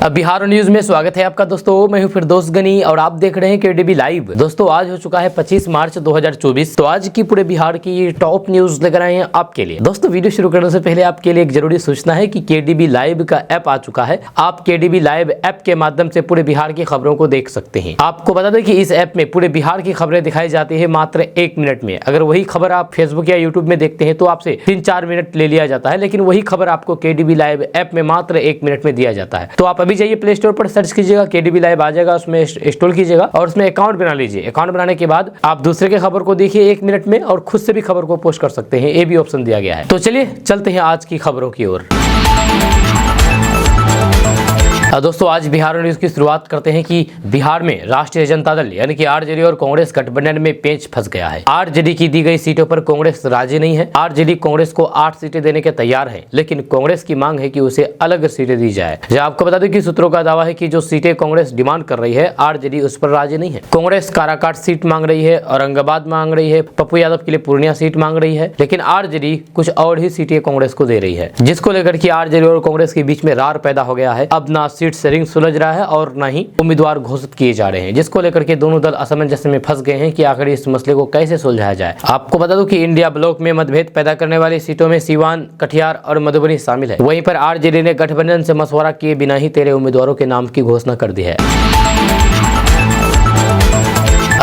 अब बिहार न्यूज में स्वागत है आपका दोस्तों। मैं हूं फिरदौस गनी और आप देख रहे हैं केडीबी लाइव। दोस्तों आज हो चुका है 25 मार्च 2024। तो आज की पूरे बिहार की टॉप न्यूज लेकर आए हैं आपके लिए। दोस्तों वीडियो शुरू करने से पहले आपके लिए एक जरूरी सूचना है कि केडीबी लाइव का ऐप आ चुका है। आप केडीबी लाइव ऐप के माध्यम से पूरे बिहार की खबरों को देख सकते हैं। आपको बता दें कि इस ऐप में पूरे बिहार की खबरें दिखाई जाती है मात्र 1 मिनट में। अगर वही खबर आप फेसबुक या यूट्यूब में देखते हैं तो आपसे 3-4 मिनट ले लिया जाता है, लेकिन वही खबर आपको केडीबी लाइव ऐप में मात्र 1 मिनट में दिया जाता है। तो आप अभी जाइए प्ले स्टोर पर सर्च कीजिएगा, केडीबी लाइव आ जाएगा, उसमें इंस्टॉल कीजिएगा और उसमें अकाउंट बना लीजिए। अकाउंट बनाने के बाद आप दूसरे के खबर को देखिए 1 मिनट में और खुद से भी खबर को पोस्ट कर सकते हैं। ये भी ऑप्शन दिया गया है। तो चलिए चलते हैं आज की खबरों की ओर। दोस्तों आज बिहार न्यूज की शुरुआत करते हैं कि बिहार में राष्ट्रीय जनता दल यानी कि आरजेडी और कांग्रेस गठबंधन में पेंच फंस गया है। आरजेडी की दी गई सीटों पर कांग्रेस राजी नहीं है। आरजेडी कांग्रेस को 8 सीटें देने के तैयार है, लेकिन कांग्रेस की मांग है कि उसे अलग सीटें दी जाए। आपको बता दें कि सूत्रों का दावा है कि जो सीटें कांग्रेस डिमांड कर रही है आरजेडी उस पर राजी नहीं है। कांग्रेस काराकाट सीट मांग रही है, औरंगाबाद मांग रही है, पप्पू यादव के लिए पूर्णिया सीट मांग रही है, लेकिन आरजेडी कुछ और ही सीटें कांग्रेस को दे रही है, जिसको लेकर के आरजेडी और कांग्रेस के बीच में रार पैदा हो गया है। अब ना सीट शेयरिंग सुलझ रहा है और न ही उम्मीदवार घोषित किए जा रहे हैं, जिसको लेकर के दोनों दल असमंजस में फंस गए हैं कि आखिर इस मसले को कैसे सुलझाया जाए। आपको बता दूं कि इंडिया ब्लॉक में मतभेद पैदा करने वाली सीटों में सीवान, कटिहार और मधुबनी शामिल है। वहीं पर आरजेडी ने गठबंधन से मशवरा किए बिना ही 13 उम्मीदवारों के नाम की घोषणा कर दी है।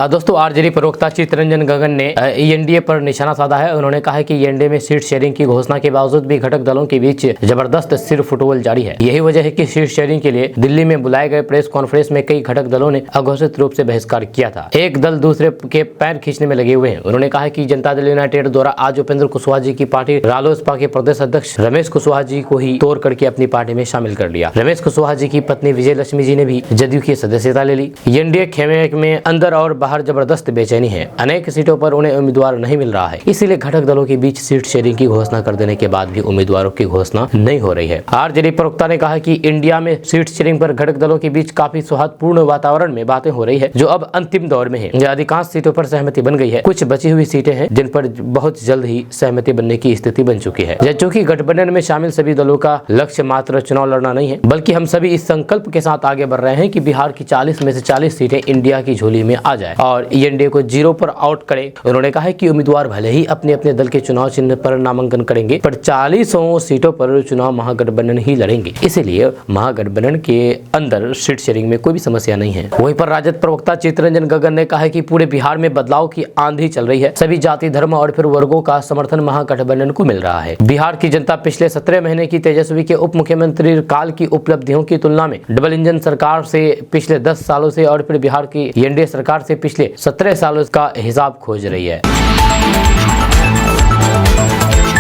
दोस्तों आरजेडी प्रवक्ता चित्तरंजन गगन ने एनडीए पर निशाना साधा है। उन्होंने कहा है कि एनडीए में सीट शेयरिंग की घोषणा के बावजूद भी घटक दलों के बीच जबरदस्त सिर फुटबॉल जारी है। यही वजह है कि सीट शेयरिंग के लिए दिल्ली में बुलाए गए प्रेस कॉन्फ्रेंस में कई घटक दलों ने अघोषित रूप से बहिष्कार किया था। एक दल दूसरे के पैर खींचने में लगे हुए हैं। उन्होंने कहा कि जनता दल यूनाइटेड द्वारा आज उपेंद्र कुशवाहा जी की पार्टी रालोसपा के प्रदेश अध्यक्ष रमेश कुशवाहा जी को ही तोड़ करके अपनी पार्टी में शामिल कर लिया। रमेश कुशवाहा जी की पत्नी विजय लक्ष्मी जी ने भी जदयू की सदस्यता ले ली। एनडीए खेमे में अंदर और बाहर जबरदस्त बेचैनी है। अनेक सीटों पर उन्हें उम्मीदवार नहीं मिल रहा है, इसीलिए घटक दलों के बीच सीट शेयरिंग की घोषणा कर देने के बाद भी उम्मीदवारों की घोषणा नहीं हो रही है। आरजेडी प्रवक्ता ने कहा कि इंडिया में सीट शेयरिंग पर घटक दलों के बीच काफी सौहार्दपूर्ण वातावरण में बातें हो रही है, जो अब अंतिम दौर में है। अधिकांश सीटों पर सहमति बन गई है। कुछ बची हुई सीटें हैं जिन पर बहुत जल्द ही सहमति बनने की स्थिति बन चुकी है। चूंकि गठबंधन में शामिल सभी दलों का लक्ष्य मात्र चुनाव लड़ना नहीं है, बल्कि हम सभी इस संकल्प के साथ आगे बढ़ रहे हैं कि बिहार की 40 में से 40 सीटें इंडिया की झोली में आ जाए और एनडीए को 0 पर आउट करे। उन्होंने कहा है कि उम्मीदवार भले ही अपने अपने दल के चुनाव चिन्ह पर नामांकन करेंगे, पर 40 सीटों पर चुनाव महागठबंधन ही लड़ेंगे। इसलिए महागठबंधन के अंदर सीट शेयरिंग में कोई भी समस्या नहीं है। वहीं पर राजद प्रवक्ता चित्तरंजन गगन ने कहा है कि पूरे बिहार में बदलाव की आंधी चल रही है। सभी जाति, धर्म और फिर वर्गों का समर्थन महागठबंधन को मिल रहा है। बिहार की जनता पिछले 17 महीने की तेजस्वी के उप मुख्यमंत्री काल की उपलब्धियों की तुलना में डबल इंजन सरकार से पिछले 10 सालों से और फिर बिहार की एनडीए सरकार से पिछले 17 सालों का हिसाब खोज रही है।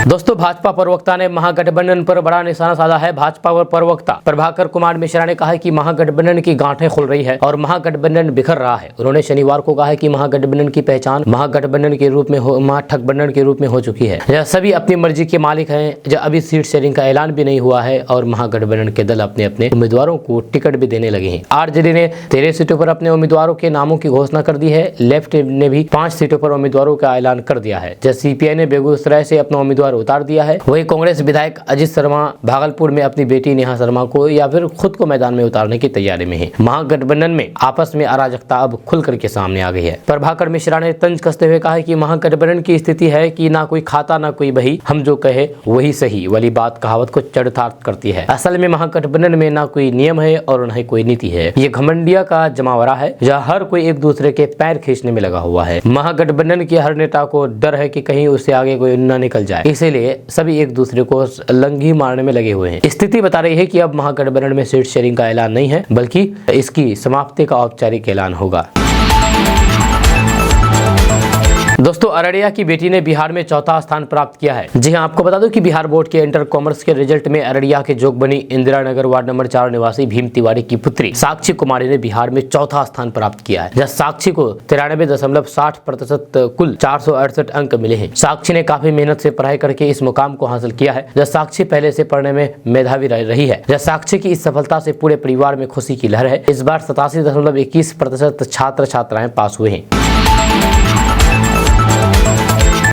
दोस्तों भाजपा प्रवक्ता ने महागठबंधन पर बड़ा निशाना साधा है। भाजपा प्रवक्ता प्रभाकर कुमार मिश्रा ने कहा है कि महागठबंधन की गांठें खुल रही है और महागठबंधन बिखर रहा है। उन्होंने शनिवार को कहा है कि महागठबंधन की पहचान महागठबंधन के रूप में महाठगबंधन के रूप में हो चुकी है। यह सभी अपनी मर्जी के मालिक हैं। जब अभी सीट शेयरिंग का ऐलान भी नहीं हुआ है और महागठबंधन के दल अपने अपने उम्मीदवारों को टिकट भी देने लगे हैं। आरजेडी ने 13 सीटों पर अपने उम्मीदवारों के नामों की घोषणा कर दी है। लेफ्ट ने भी 5 सीटों पर उम्मीदवारों का ऐलान कर दिया है। जब सीपीआई ने बेगूसराय से अपना उम्मीदवार उतार दिया है, वही कांग्रेस विधायक अजित शर्मा भागलपुर में अपनी बेटी नेहा शर्मा को या फिर खुद को मैदान में उतारने की तैयारी में है। महागठबंधन में आपस में अराजकता अब खुल करके सामने आ गई है। प्रभाकर मिश्रा ने तंज कसते हुए कहा है कि महागठबंधन की स्थिति है कि ना कोई खाता ना कोई बही, हम जो कहे वही सही वाली बात कहावत को चरितार्थ करती है। असल में महागठबंधन में ना कोई नियम है और न ही कोई नीति है। ये घमंडिया का जमावड़ा है जहाँ हर कोई एक दूसरे के पैर खींचने में लगा हुआ है। महागठबंधन के हर नेता को डर है कि कहीं उससे आगे कोई न निकल जाए, इसीलिए सभी एक दूसरे को लंगी मारने में लगे हुए हैं। स्थिति बता रही है कि अब महागठबंधन में सीट शेयरिंग का ऐलान नहीं है, बल्कि इसकी समाप्ति का औपचारिक ऐलान होगा। दोस्तों अररिया की बेटी ने बिहार में चौथा स्थान प्राप्त किया है। जी हां, आपको बता दूं कि बिहार बोर्ड के इंटर कॉमर्स के रिजल्ट में अररिया के जोगबनी इंदिरा नगर वार्ड नंबर 4 निवासी भीम तिवारी की पुत्री साक्षी कुमारी ने बिहार में चौथा स्थान प्राप्त किया है। जहां साक्षी को 93.60% कुल 468 अंक मिले हैं। साक्षी ने काफी मेहनत से पढ़ाई करके इस मुकाम को हासिल किया है। जब साक्षी पहले से पढ़ने में मेधावी रही है। जब साक्षी की इस सफलता से पूरे परिवार में खुशी की लहर है। इस बार 87.21% छात्र छात्राएं पास हुए हैं।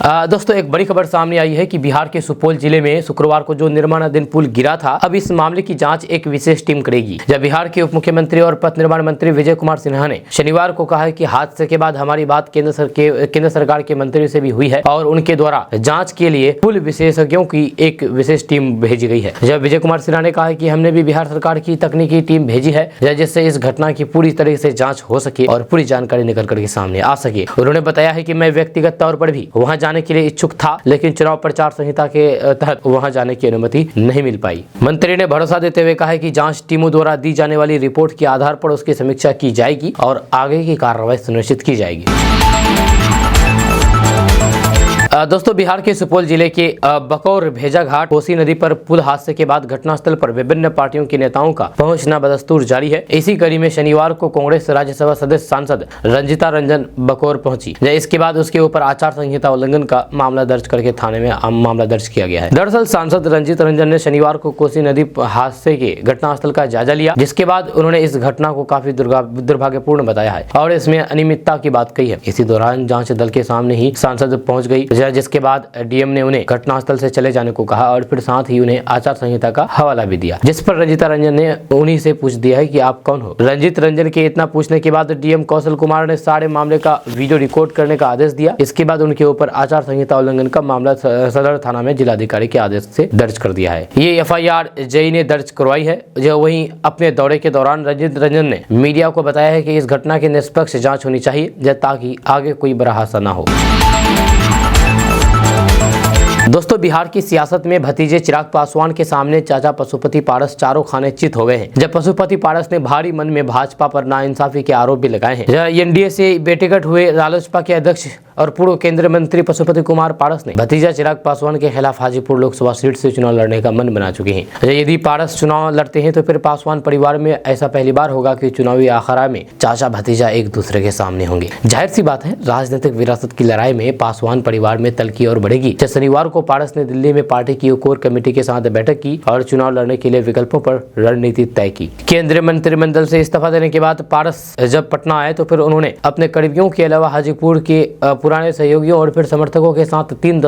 दोस्तों एक बड़ी खबर सामने आई है कि बिहार के सुपौल जिले में शुक्रवार को जो निर्माणाधीन पुल गिरा था, अब इस मामले की जांच एक विशेष टीम करेगी। जब बिहार के उप मुख्यमंत्री और पथ निर्माण मंत्री विजय कुमार सिन्हा ने शनिवार को कहा है कि हादसे के बाद हमारी बात केंद्र सरकार के मंत्री से भी हुई है और उनके द्वारा जांच के लिए पुल विशेषज्ञों की एक विशेष टीम भेजी गई है। जब विजय कुमार सिन्हा ने कहा है कि हमने भी बिहार सरकार की तकनीकी टीम भेजी है जिससे इस घटना की पूरी तरह से जाँच हो सके और पूरी जानकारी निकल करके सामने आ सके। उन्होंने बताया है कि मैं व्यक्तिगत तौर पर भी वहां जाने के लिए इच्छुक था, लेकिन चुनाव प्रचार संहिता के तहत वहां जाने की अनुमति नहीं मिल पाई। मंत्री ने भरोसा देते हुए कहा है कि जांच टीमों द्वारा दी जाने वाली रिपोर्ट के आधार पर उसकी समीक्षा की जाएगी और आगे की कार्रवाई सुनिश्चित की जाएगी। दोस्तों बिहार के सुपौल जिले के बकौर भेजाघाट कोसी नदी पर पुल हादसे के बाद घटनास्थल पर विभिन्न पार्टियों के नेताओं का पहुंचना बदस्तूर जारी है। इसी कड़ी में शनिवार को कांग्रेस राज्यसभा सदस्य सांसद रंजीता रंजन बकौर पहुंची। इसके बाद उसके ऊपर आचार संहिता उल्लंघन का मामला दर्ज करके थाने में मामला दर्ज किया गया है। दरअसल सांसद रंजीत रंजन ने शनिवार को कोसी नदी हादसे के घटनास्थल का जायजा लिया, जिसके बाद उन्होंने इस घटना को काफी दुर्भाग्यपूर्ण बताया है और इसमें अनियमितता की बात कही है। इसी दौरान जांच दल के सामने ही सांसद पहुंच गई, जिसके बाद डीएम ने उन्हें घटनास्थल से चले जाने को कहा और फिर साथ ही उन्हें आचार संहिता का हवाला भी दिया, जिस पर रंजीता रंजन ने उन्हीं से पूछ दिया है कि आप कौन हो। रंजीत रंजन के इतना पूछने के बाद डीएम कौशल कुमार ने सारे मामले का वीडियो रिकॉर्ड करने का आदेश दिया। इसके बाद उनके ऊपर आचार संहिता उल्लंघन का मामला सदर थाना में जिलाधिकारी के आदेश से दर्ज कर दिया है। ये एफआईआर जेई ने दर्ज करवाई है। जो वहीं अपने दौरे के दौरान रंजीत रंजन ने मीडिया को बताया है कि इस घटना की निष्पक्ष जाँच होनी चाहिए ताकि आगे कोई बड़ा हादसा न हो। दोस्तों बिहार की सियासत में भतीजे चिराग पासवान के सामने चाचा पशुपति पारस चारों खाने चित हो गए हैं। जब पशुपति पारस ने भारी मन में भाजपा पर नाइंसाफी के आरोप भी लगाए हैं। एनडीए से बेटिकट हुए रालोसपा के अध्यक्ष और पूर्व केंद्रीय मंत्री पशुपति कुमार पारस ने भतीजा चिराग पासवान के खिलाफ हाजीपुर लोकसभा सीट से चुनाव लड़ने का मन बना चुके हैं। यदि पारस चुनाव लड़ते हैं तो फिर पासवान परिवार में ऐसा पहली बार होगा कि चुनावी अखाड़ा में चाचा भतीजा एक दूसरे के सामने होंगे। जाहिर सी बात है, राजनीतिक विरासत की लड़ाई में पासवान परिवार में तल्खी और बढ़ेगी। शनिवार को पारस ने दिल्ली में पार्टी की कोर कमेटी के साथ बैठक की और चुनाव लड़ने के लिए विकल्पों पर रणनीति तय की। केंद्रीय मंत्रिमंडल से इस्तीफा देने के बाद पारस जब पटना आए तो फिर उन्होंने अपने करीबियों के अलावा हाजीपुर के पुराने सहयोगियों और फिर समर्थकों के साथ 3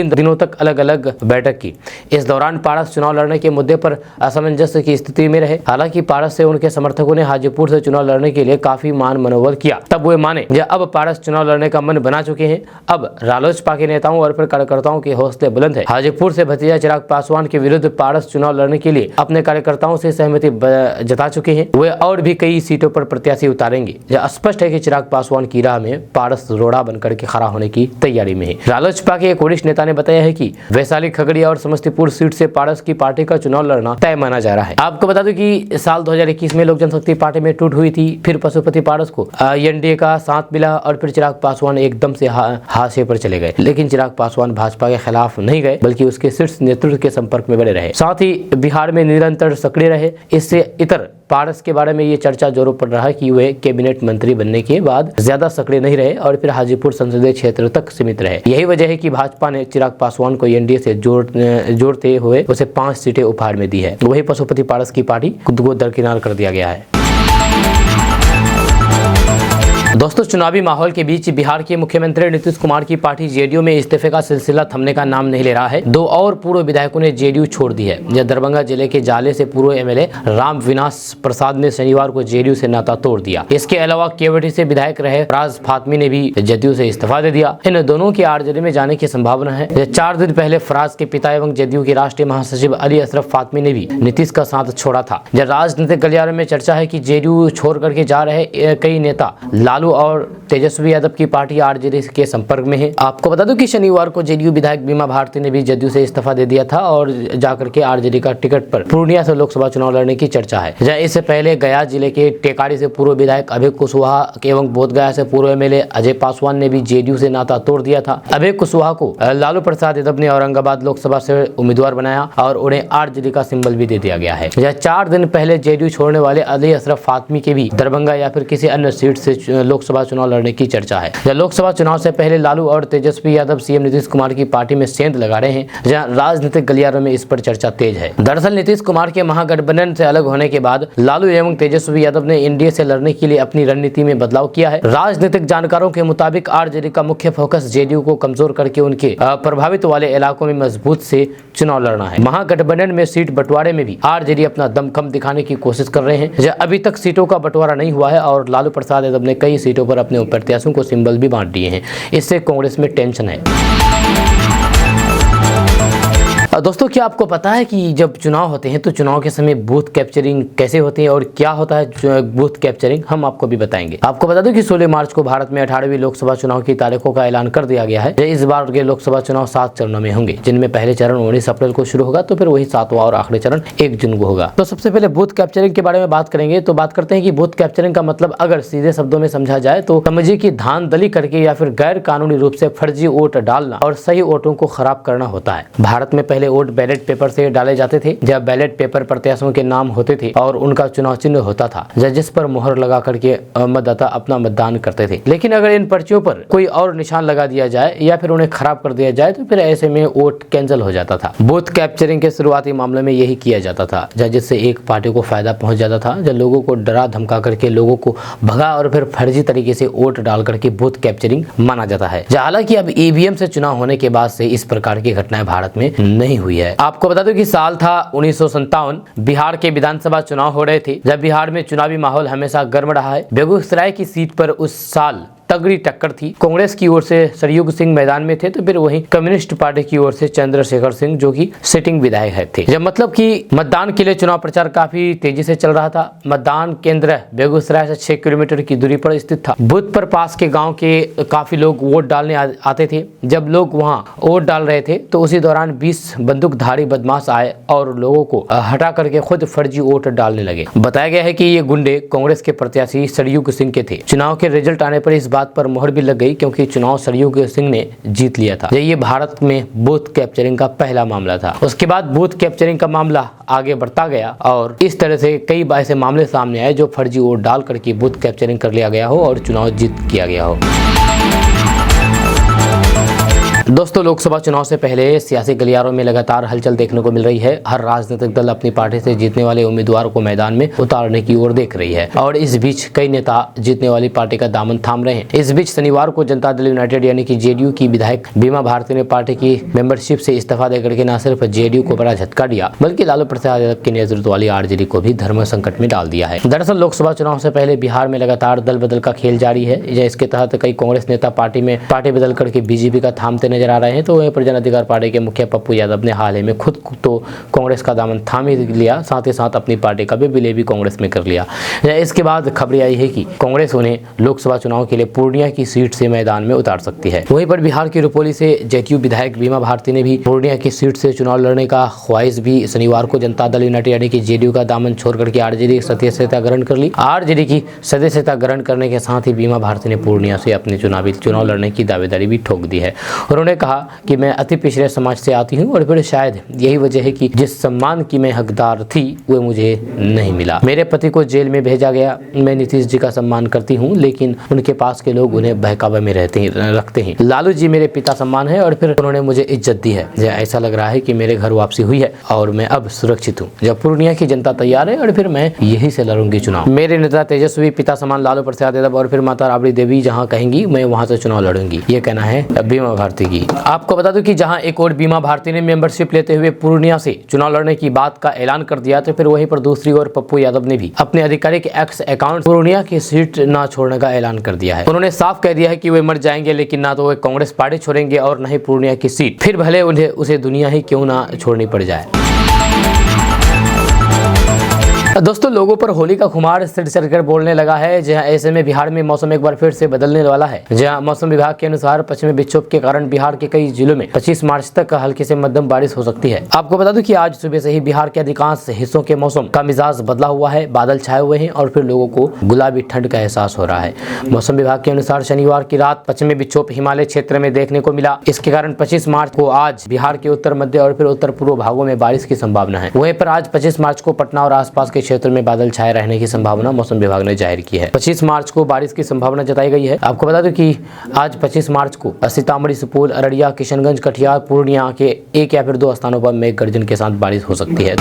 दिनों तक अलग अलग बैठक की। इस दौरान पारस चुनाव लड़ने के मुद्दे पर असमंजस की स्थिति में रहे। हालांकि पारस से उनके समर्थकों ने हाजीपुर से चुनाव लड़ने के लिए काफी मनोबल किया। तब वे माने अब पारस चुनाव लड़ने का मन बना चुके हैं। अब रालोसपा के नेताओं और फिर कार्यकर्ताओं के हौसले बुलंद है। हाजीपुर से भतीजा चिराग पासवान के विरुद्ध पारस चुनाव लड़ने के लिए अपने कार्यकर्ताओं से सहमति जता चुके हैं। वे और भी कई सीटों पर प्रत्याशी उतारेंगे। यह स्पष्ट है कि चिराग पासवान की राह में पारस रोड़ा बनकर के खड़ा होने की तैयारी में है। रालोसपा के एक वरिष्ठ नेता ने बताया है कि वैशाली, खगड़िया और समस्तीपुर सीट से पारस की पार्टी का चुनाव लड़ना तय माना जा रहा है। आपको बता दूं कि साल 2021 में लोक जनशक्ति पार्टी में टूट हुई थी। फिर पशुपति पारस को एनडीए का साथ मिला और फिर चिराग पासवान एकदम से हाशिए पर चले गए। लेकिन चिराग पासवान भाजपा के खिलाफ नहीं गए, बल्कि उसके शीर्ष नेतृत्व के संपर्क में बने रहे। साथ ही बिहार में निरंतर सक्रिय रहे। इससे इतर पारस के बारे में ये चर्चा जोरों पर रहा कि वे कैबिनेट मंत्री बनने के बाद ज्यादा सक्रिय नहीं रहे और फिर हाजीपुर संसदीय क्षेत्र तक सीमित रहे। यही वजह है कि भाजपा ने चिराग पासवान को एनडीए से जोड़ते हुए उसे 5 सीटें उपहार में दी है। वही पशुपति पारस की पार्टी खुद को दरकिनार कर दिया गया है। दोस्तों चुनावी माहौल के बीच बिहार के मुख्यमंत्री नीतीश कुमार की पार्टी जेडीयू में इस्तीफे का सिलसिला थमने का नाम नहीं ले रहा है। 2 और पूर्व विधायकों ने जेडीयू छोड़ दी है। यह दरभंगा जिले के जाले से पूर्व एमएलए राम विनाश प्रसाद ने शनिवार को जेडीयू से नाता तोड़ दिया। इसके अलावा केवटी से विधायक रहे फराज फातमी ने भी जदयू से इस्तीफा दे दिया। इन दोनों के आरजेडी में जाने की संभावना है। 4 दिन पहले फराज के पिता एवं जदयू के राष्ट्रीय महासचिव अली अशरफ फातमी ने भी नीतीश का साथ छोड़ा था। जब राजनीतिक गलियारे में चर्चा है कि जेडीयू छोड़ करके जा रहे कई नेता लालू और तेजस्वी यादव की पार्टी आरजेडी के संपर्क में है। आपको बता दूं कि शनिवार को जेडीयू विधायक बीमा भारती ने भी जदयू से इस्तीफा दे दिया था और जाकर के आरजेडी का टिकट पर पूर्णिया से लोकसभा चुनाव लड़ने की चर्चा है। इससे पहले गया जिले के टेकारी से पूर्व विधायक अभय कुशवाहा एवं बोधगया से पूर्व एमएलए अजय पासवान ने भी जेडीयू से नाता तोड़ दिया था। अभय कुशवाहा को लालू प्रसाद यादव ने औरंगाबाद लोकसभा से उम्मीदवार बनाया और उन्हें आरजेडी का सिंबल भी दे दिया गया है। 4 दिन पहले जेडीयू छोड़ने वाले अली अशरफ फातमी के भी दरभंगा या फिर किसी अन्य सीट से लोकसभा चुनाव लड़ने की चर्चा है। जहाँ लोकसभा चुनाव से पहले लालू और तेजस्वी यादव सीएम नीतीश कुमार की पार्टी में सेंध लगा रहे हैं, जहाँ राजनीतिक गलियारों में इस पर चर्चा तेज है। दरअसल नीतीश कुमार के महागठबंधन से अलग होने के बाद लालू एवं तेजस्वी यादव ने एनडीए से लड़ने के लिए अपनी रणनीति में बदलाव किया है। राजनीतिक जानकारों के मुताबिक आरजेडी का मुख्य फोकस जेडीयू को कमजोर करके उनके प्रभावित वाले इलाकों में मजबूत से चुनाव लड़ना है। महागठबंधन में सीट बंटवारे में भी आरजेडी अपना दमखम दिखाने की कोशिश कर रहे हैं। अभी तक सीटों का बंटवारा नहीं हुआ है और लालू प्रसाद यादव ने कई सीटों पर अपने प्रत्याशियों को सिंबल भी बांट दिए हैं। इससे कांग्रेस में टेंशन है। दोस्तों, क्या आपको पता है कि जब चुनाव होते हैं तो चुनाव के समय बूथ कैप्चरिंग कैसे होती है और क्या होता है बूथ कैप्चरिंग, हम आपको भी बताएंगे। आपको बता दूं कि 16 मार्च को भारत में 18वीं लोकसभा चुनाव की तारीखों का ऐलान कर दिया गया है। इस बार के लोकसभा चुनाव 7 चरणों में होंगे, जिनमें पहले चरण 19 अप्रैल को शुरू होगा, तो फिर वही 7वां और आखिरी चरण 1 जून को होगा। तो सबसे पहले बूथ कैप्चरिंग के बारे में बात करेंगे। तो बात करते हैं कि बूथ कैप्चरिंग का मतलब अगर सीधे शब्दों में समझा जाए तो समझिए कि धांधली करके या फिर गैर कानूनी रूप से फर्जी वोट डालना और सही वोटों को खराब करना होता है। भारत में पहले वोट बैलेट पेपर से डाले जाते थे, जब बैलेट पेपर प्रत्याशियों के नाम होते थे और उनका चुनाव चिन्ह होता था, जिस पर मोहर लगा करके मतदाता अपना मतदान करते थे। लेकिन अगर इन पर्चियों पर कोई और निशान लगा दिया जाए या फिर उन्हें खराब कर दिया जाए तो फिर ऐसे में वोट कैंसिल हो जाता था। बूथ कैप्चरिंग के शुरुआती मामले में यही किया जाता था, जिससे एक पार्टी को फायदा पहुंच जाता था, जब लोगों को डरा धमका करके लोगों को भगा और फिर फर्जी तरीके से वोट डाल करके बूथ कैप्चरिंग माना जाता है। हालांकि अब ईवीएम से चुनाव होने के बाद से इस प्रकार की घटनाएं भारत में नहीं हुई है। आपको बता दो कि साल था 1957, बिहार के विधानसभा चुनाव हो रहे थे। जब बिहार में चुनावी माहौल हमेशा गर्म रहा है। बेगूसराय की सीट पर उस साल तगड़ी टक्कर थी। कांग्रेस की ओर से सरयुग सिंह मैदान में थे, तो फिर वहीं कम्युनिस्ट पार्टी की ओर से चंद्रशेखर सिंह, जो कि सिटिंग विधायक थे। जब मतलब कि मतदान के लिए चुनाव प्रचार काफी तेजी से चल रहा था। मतदान केंद्र बेगूसराय से 6 किलोमीटर की दूरी पर स्थित था। बूथ पर पास के गांव के काफी लोग वोट डालने आते थे। जब लोग वहां वोट डाल रहे थे तो उसी दौरान 20 बंदूकधारी बदमाश आए और लोगों को हटा करके खुद फर्जी वोट डालने लगे। बताया गया है कि ये गुंडे कांग्रेस के प्रत्याशी सरयुग सिंह के थे। चुनाव के रिजल्ट आने पर इस बात पर मोहर भी लग गई, क्योंकि चुनाव सरयुग सिंह ने जीत लिया था। ये भारत में बूथ कैप्चरिंग का पहला मामला था। उसके बाद बूथ कैप्चरिंग का मामला आगे बढ़ता गया और इस तरह से कई ऐसे मामले सामने आए जो फर्जी वोट डाल करके बूथ कैप्चरिंग कर लिया गया हो और चुनाव जीत किया गया हो। दोस्तों, लोकसभा चुनाव से पहले सियासी गलियारों में लगातार हलचल देखने को मिल रही है। हर राजनीतिक दल अपनी पार्टी से जीतने वाले उम्मीदवारों को मैदान में उतारने की ओर देख रही है और इस बीच कई नेता जीतने वाली पार्टी का दामन थाम रहे हैं। इस बीच शनिवार को जनता दल यूनाइटेड यानी कि जेडीयू की विधायक बीमा भारती ने पार्टी की मेंबरशिप से इस्तीफा देकर के न सिर्फ जेडीयू को बड़ा झटका दिया, बल्कि लालू प्रसाद यादव के नेतृत्व वाली आरजेडी को भी धर्म संकट में डाल दिया है। दरअसल लोकसभा चुनाव से पहले बिहार में लगातार दल बदल का खेल जारी है। इसके तहत कई कांग्रेस नेता पार्टी बदल करके बीजेपी का थामते नजर आ रहे हैं। तो जन अधिकार पार्टी के मुखिया पप्पू यादव ने हाल ही में खुद तो कांग्रेस का दामन थाम ही लिया, साथ ही साथ अपनी पार्टी का भी विलय भी कांग्रेस में कर लिया। इसके बाद खबरें आई है कि कांग्रेस उन्हें लोकसभा चुनाव के लिए पूर्णिया की सीट से मैदान में उतार सकती है। वहीं पर बिहार की रुपौली से जेडीयू विधायक बीमा भारती ने भी पूर्णिया की सीट से चुनाव लड़ने का ख्वाहिश भी शनिवार को जनता दल यूनाइटेड यानी कि जेडीयू का दामन छोड़ करके आरजेडी की सदस्यता ग्रहण कर ली। आरजेडी की सदस्यता ग्रहण करने के साथ ही बीमा भारती ने पूर्णिया से अपने चुनाव लड़ने की दावेदारी भी ठोक दी है। उन्होंने कहा कि मैं अति पिछड़े समाज से आती हूँ और फिर शायद यही वजह है कि जिस सम्मान की मैं हकदार थी वो मुझे नहीं मिला। मेरे पति को जेल में भेजा गया। मैं नीतीश जी का सम्मान करती हूँ, लेकिन उनके पास के लोग उन्हें बहकावे में रखते हैं। लालू जी मेरे पिता सम्मान है और फिर उन्होंने मुझे इज्जत दी है। ऐसा लग रहा है कि मेरे घर वापसी हुई है और मैं अब सुरक्षित हूँ। जब पूर्णिया की जनता तैयार है और फिर मैं यही से लड़ूंगी चुनाव। मेरे नेता तेजस्वी, पिता समान लालू प्रसाद यादव और फिर माता राबड़ी देवी जहाँ कहेंगी मैं वहाँ से चुनाव लड़ूंगी, ये कहना है बीमा भारती की। आपको बता दूं कि जहां एक और बीमा भारती ने मेंबरशिप लेते हुए पूर्णिया से चुनाव लड़ने की बात का ऐलान कर दिया, तो फिर वहीं पर दूसरी ओर पप्पू यादव ने भी अपने आधिकारिक एक्स अकाउंट पूर्णिया की सीट न छोड़ने का ऐलान कर दिया है। उन्होंने साफ कह दिया है कि वे मर जाएंगे, लेकिन ना तो वे कांग्रेस पार्टी छोड़ेंगे और न ही पूर्णिया की सीट, फिर भले उन्हें उसे दुनिया ही क्यों ना छोड़नी पड़ जाए। दोस्तों, लोगों पर होली का खुमार सिर चढ़कर बोलने लगा है। जहां ऐसे में बिहार में मौसम एक बार फिर से बदलने वाला है। जहां मौसम विभाग के अनुसार पश्चिमी विक्षोभ के कारण बिहार के कई जिलों में 25 मार्च तक हल्की से मध्यम बारिश हो सकती है। आपको बता दूं कि आज सुबह से ही बिहार के अधिकांश हिस्सों के मौसम का मिजाज बदला हुआ है। बादल छाए हुए हैं और फिर लोगों को गुलाबी ठंड का एहसास हो रहा है। मौसम विभाग के अनुसार शनिवार की रात पश्चिमी विक्षोभ हिमालय क्षेत्र में देखने को मिला। इसके कारण 25 मार्च को आज बिहार के उत्तर मध्य और फिर उत्तर पूर्व भागों में बारिश की संभावना है। वहीं पर आज 25 मार्च को पटना और आसपास के क्षेत्रों में बादल छाए रहने की संभावना मौसम विभाग ने जाहिर की है। 25 मार्च को बारिश की संभावना जताई गई है। आपको बता दूं कि आज 25 मार्च को सीतामढ़ी, सुपौल, अररिया, किशनगंज, कटिहार, पूर्णिया के एक या फिर 2 स्थानों पर मेघ गर्जन के साथ बारिश हो सकती है।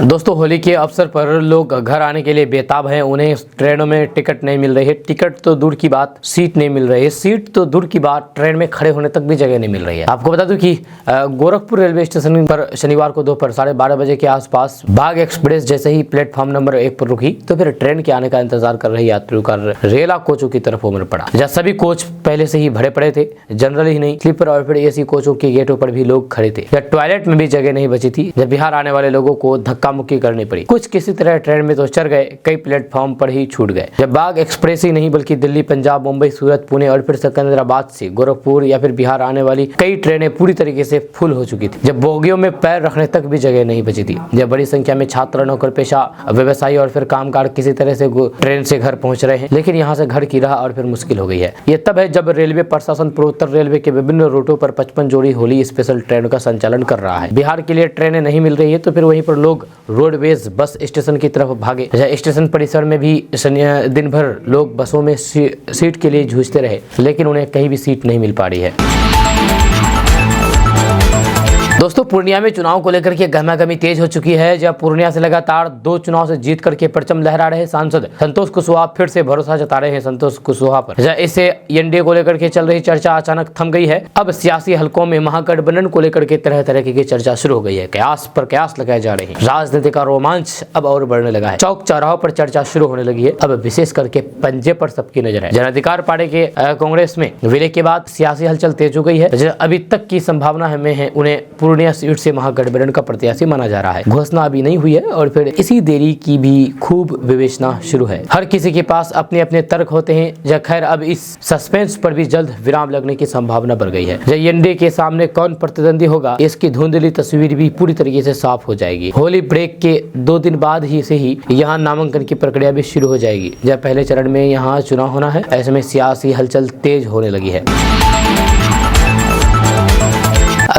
दोस्तों, होली के अवसर पर लोग घर आने के लिए बेताब हैं। उन्हें ट्रेनों में टिकट नहीं मिल रही है। टिकट तो दूर की बात, सीट नहीं मिल रही है। सीट तो दूर की बात, ट्रेन में खड़े होने तक भी जगह नहीं मिल रही है। आपको बता दूं कि गोरखपुर रेलवे स्टेशन पर शनिवार को दोपहर 12:30 बजे के आसपास बाघ एक्सप्रेस जैसे ही प्लेटफॉर्म नंबर 1 पर रुकी तो फिर ट्रेन के आने का इंतजार कर रहे यात्रियों का रेला कोचों की तरफ उमड़ पड़ा। जहाँ सभी कोच पहले से ही भरे पड़े थे, जनरल ही नहीं, स्लीपर और फिर एसी कोचों के गेटों पर भी लोग खड़े थे। जब टॉयलेट में भी जगह नहीं बची थी। जब बिहार आने वाले लोगों को धक्का मुक्की करनी पड़ी। कुछ किसी तरह ट्रेन में तो चढ़ गए, कई प्लेटफॉर्म पर ही छूट गए। जब बाघ एक्सप्रेस ही नहीं बल्कि दिल्ली, पंजाब, मुंबई, सूरत, पुणे और फिर सिकंदराबाद से गोरखपुर या फिर बिहार आने वाली कई ट्रेनें पूरी तरीके से फुल हो चुकी थी। जब बोगियों में पैर रखने तक भी जगह नहीं बची थी। जब बड़ी संख्या में छात्र, नौकर पेशा, व्यवसायी और फिर कामगार किसी तरह से ट्रेन से घर पहुंच रहे हैं, लेकिन यहाँ से घर की राह और फिर मुश्किल हो गई है। ये तब है जब रेलवे प्रशासन पूर्वोत्तर रेलवे के विभिन्न रूटों पर 55 जोड़ी होली स्पेशल ट्रेनों का संचालन कर रहा है। बिहार के लिए ट्रेनें नहीं मिल रही है तो फिर वहीं पर लोग रोडवेज बस स्टेशन की तरफ भागे। स्टेशन परिसर में भी दिन भर लोग बसों में सीट के लिए जूझते रहे, लेकिन उन्हें कहीं भी सीट नहीं मिल पा रही है। दोस्तों, पूर्णिया में चुनाव को लेकर के गहमागहमी तेज हो चुकी है। जब पूर्णिया से लगातार 2 चुनाव से जीत करके परचम लहरा रहे सांसद संतोष कुशवाहा फिर से भरोसा जता रहे हैं संतोष कुशवाहा पर। इससे एनडीए को लेकर के चल रही चर्चा अचानक थम गई है। अब सियासी हलकों में महागठबंधन को लेकर के तरह तरह की चर्चा शुरू हो गई है। कयास पर कयास लगाए जा रहे हैं। राजनीति का रोमांच अब और बढ़ने लगा है। चौक चौराहों पर चर्चा शुरू होने लगी है। अब विशेष करके पंजे पर सबकी नजर है। जन अधिकार पार्टी के कांग्रेस में विलय के बाद सियासी हलचल तेज हो गई है। अभी तक की संभावना में है उन्हें पूर्णिया सीट से महागठबंधन का प्रत्याशी माना जा रहा है। घोषणा अभी नहीं हुई है और फिर इसी देरी की भी खूब विवेचना शुरू है। हर किसी के पास अपने अपने तर्क होते हैं। या खैर, अब इस सस्पेंस पर भी जल्द विराम लगने की संभावना बढ़ गई है। एनडीए के सामने कौन प्रतिद्वंदी होगा, इसकी धुंधली तस्वीर भी पूरी तरीके से साफ हो जाएगी। होली ब्रेक के 2 दिन बाद ही से ही यहाँ नामांकन की प्रक्रिया भी शुरू हो जाएगी। जब पहले चरण में यहाँ चुनाव होना है, ऐसे में सियासी हलचल तेज होने लगी है।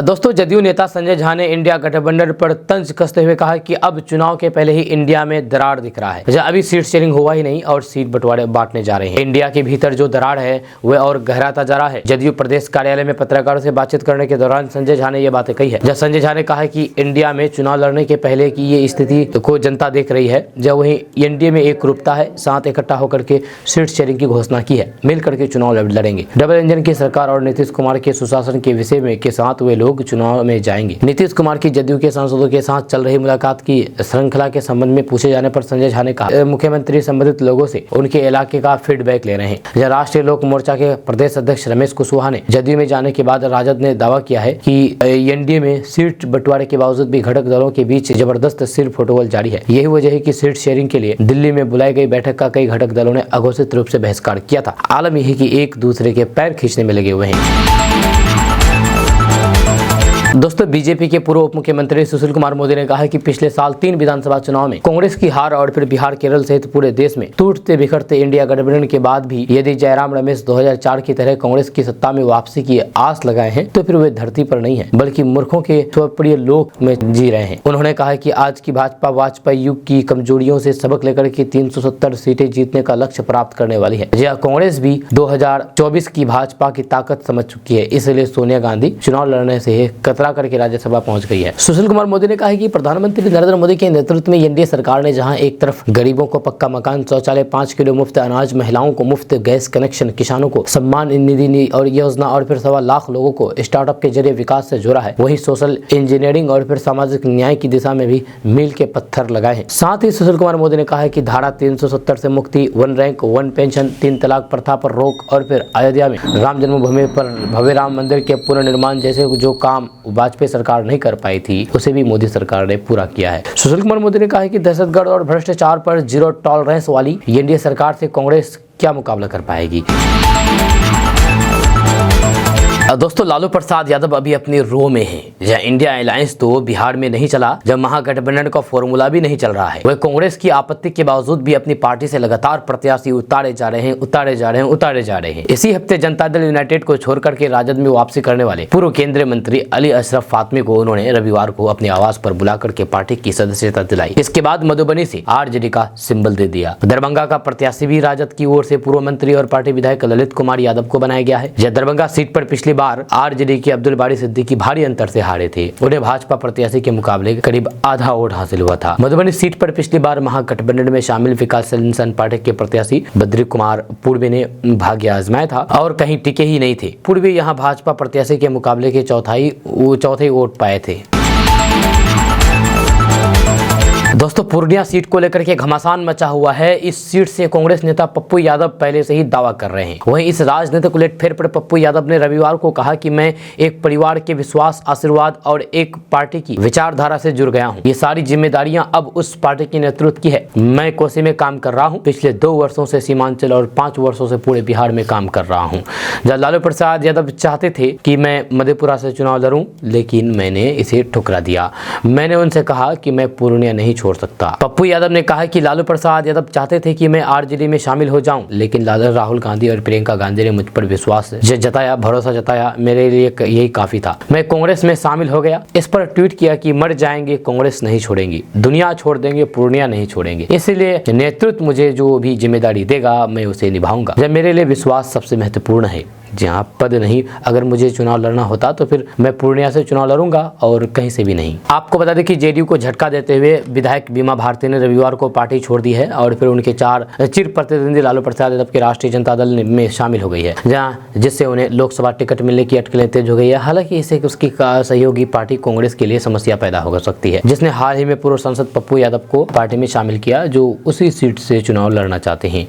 दोस्तों, जदयू नेता संजय झा ने इंडिया गठबंधन पर तंज कसते हुए कहा कि अब चुनाव के पहले ही इंडिया में दरार दिख रहा है। अभी सीट शेयरिंग हुआ ही नहीं और सीट बंटवारे बांटने जा रहे हैं। इंडिया के भीतर जो दरार है वह और गहराता जा रहा है। जदयू प्रदेश कार्यालय में पत्रकारों से बातचीत करने के दौरान संजय झा ने यह बातें कही है। जब संजय झा ने कहा कि इंडिया में चुनाव लड़ने के पहले की ये स्थिति को जनता देख रही है। जब वहीं एनडीए में एक रूपता है, साथ इकट्ठा होकर के सीट शेयरिंग की घोषणा की है। मिलकर के चुनाव लड़ेंगे। डबल इंजन की सरकार और नीतीश कुमार के सुशासन के विषय में के साथ वे लोग चुनाव में जाएंगे। नीतीश कुमार की जदयू के सांसदों के साथ चल रही मुलाकात की श्रृंखला के संबंध में पूछे जाने पर संजय झा ने कहा, मुख्यमंत्री संबंधित लोगों से उनके इलाके का फीडबैक ले रहे हैं। राष्ट्रीय लोक मोर्चा के प्रदेश अध्यक्ष रमेश कुशवाहा ने जदयू में जाने के बाद राजद ने दावा किया है कि एनडीए में सीट बंटवारे के बावजूद भी घटक दलों के बीच जबरदस्त सिर फुटबॉल जारी है। यही वजह है कि सीट शेयरिंग के लिए दिल्ली में बुलाई गई बैठक का कई घटक दलों ने अघोषित रूप से बहिष्कार किया था। आलम यही कि एक दूसरे के पैर खींचने में लगे हुए हैं। दोस्तों, बीजेपी के पूर्व उप मुख्यमंत्री सुशील कुमार मोदी ने कहा है कि पिछले साल 3 विधानसभा चुनाव में कांग्रेस की हार और फिर बिहार, केरल सहित पूरे देश में टूटते बिखरते इंडिया गठबंधन के बाद भी यदि जयराम रमेश 2004 की तरह कांग्रेस की सत्ता में वापसी की आस लगाए हैं तो फिर वे धरती पर नहीं है बल्कि मूर्खों के स्वप्रिय लोक में जी रहे हैं। उन्होंने कहा कि आज की भाजपा वाजपेयी युग की कमजोरियों से सबक लेकर के 370 सीटें जीतने का लक्ष्य प्राप्त करने वाली है। यह कांग्रेस भी 2024 की भाजपा की ताकत समझ चुकी है। इसलिए सोनिया गांधी चुनाव लड़ने से करके राज्यसभा पहुंच गई है। सुशील कुमार मोदी ने कहा कि प्रधानमंत्री नरेंद्र मोदी के नेतृत्व में एनडीए सरकार ने जहां एक तरफ गरीबों को पक्का मकान, शौचालय, 5 किलो मुफ्त अनाज, महिलाओं को मुफ्त गैस कनेक्शन, किसानों को सम्मान निधि और योजना और फिर 1.25 लाख लोगों को स्टार्टअप के जरिए विकास से जोड़ा है, वहीं सोशल इंजीनियरिंग और फिर सामाजिक न्याय की दिशा में भी मील के पत्थर लगाए हैं। साथ ही सुशील कुमार मोदी ने कहा है कि धारा 370 से मुक्ति, 1 रैंक 1 पेंशन, 3 तलाक प्रथा पर रोक और फिर अयोध्या में राम जन्मभूमि पर भव्य राम मंदिर के पुनर्निर्माण जैसे जो काम वाजपेयी सरकार नहीं कर पाई थी उसे भी मोदी सरकार ने पूरा किया है। सुशील कुमार मोदी ने कहा कि दहशतगर्द और भ्रष्टाचार पर जीरो टॉलरेंस वाली एनडीए सरकार से कांग्रेस क्या मुकाबला कर पाएगी। दोस्तों लालू प्रसाद यादव अभी अपने रो में है। जहाँ इंडिया अलायंस तो बिहार में नहीं चला, जब महागठबंधन का फॉर्मूला भी नहीं चल रहा है, वह कांग्रेस की आपत्ति के बावजूद भी अपनी पार्टी से लगातार प्रत्याशी उतारे जा रहे हैं। इसी हफ्ते जनता दल यूनाइटेड को छोड़ करके राजद में वापसी करने वाले पूर्व केंद्रीय मंत्री अली अशरफ फातमी को उन्होंने रविवार को अपने आवास पर बुला करके पार्टी की सदस्यता दिलाई। इसके बाद मधुबनी से आरजेडी का सिंबल दे दिया। दरभंगा का प्रत्याशी भी राजद की ओर से पूर्व मंत्री और पार्टी विधायक ललित कुमार यादव को बनाया गया है। जब दरभंगा सीट पर पिछली बार आरजेडी के अब्दुल बारी सिद्दीकी भारी अंतर से हारे थे, उन्हें भाजपा प्रत्याशी के मुकाबले करीब आधा वोट हासिल हुआ था। मधुबनी सीट पर पिछली बार महागठबंधन में शामिल विकासशील इंसान पार्टी के प्रत्याशी बद्री कुमार पूर्वे ने भाग्य आजमाया था और कहीं टिके ही नहीं थे। पूर्वे यहाँ भाजपा प्रत्याशी के मुकाबले के चौथे वोट पाए थे। दोस्तों पूर्णिया सीट को लेकर के घमासान मचा हुआ है। इस सीट से कांग्रेस नेता पप्पू यादव पहले से ही दावा कर रहे हैं। वहीं इस राजनीतिक उलटफेर पर पप्पू यादव ने रविवार को कहा कि मैं एक परिवार के विश्वास, आशीर्वाद और एक पार्टी की विचारधारा से जुड़ गया हूं। ये सारी जिम्मेदारियां अब उस पार्टी के नेतृत्व की है। मैं कोसी में काम कर रहा हूं, पिछले 2 वर्षों से सीमांचल और 5 वर्षों से पूरे बिहार में काम कर रहा हूँ। जब लालू प्रसाद यादव चाहते थे कि मैं मधेपुरा से चुनाव लड़ूं, लेकिन मैंने इसे ठुकरा दिया। मैंने उनसे कहा कि मैं पूर्णिया नहीं छोड़ सकता। पप्पू यादव ने कहा कि लालू प्रसाद यादव चाहते थे कि मैं आरजेडी में शामिल हो जाऊं, लेकिन राहुल गांधी और प्रियंका गांधी ने मुझ पर विश्वास जताया, भरोसा जताया। मेरे लिए यही काफी था। मैं कांग्रेस में शामिल हो गया। इस पर ट्वीट किया कि मर जाएंगे कांग्रेस नहीं छोड़ेंगे, दुनिया छोड़ देंगे पूर्णिया नहीं छोड़ेंगे। इसलिए नेतृत्व मुझे जो भी जिम्मेदारी देगा मैं उसे निभाऊंगा। जब मेरे लिए विश्वास सबसे महत्वपूर्ण है, जहाँ पद नहीं, अगर मुझे चुनाव लड़ना होता तो फिर मैं पूर्णिया से चुनाव लड़ूंगा और कहीं से भी नहीं। आपको बता दें कि जेडीयू को झटका देते हुए विधायक बीमा भारती ने रविवार को पार्टी छोड़ दी है और फिर उनके 4 चिर प्रतिद्वंदी लालू प्रसाद यादव के राष्ट्रीय जनता दल में शामिल हो गई है, जिससे उन्हें लोकसभा टिकट मिलने की अटकलें तेज हो गई है। हालांकि इससे उसकी सहयोगी पार्टी कांग्रेस के लिए समस्या पैदा हो सकती है, जिसने हाल ही में पूर्व सांसद पप्पू यादव को पार्टी में शामिल किया, जो उसी सीट से चुनाव लड़ना चाहते हैं।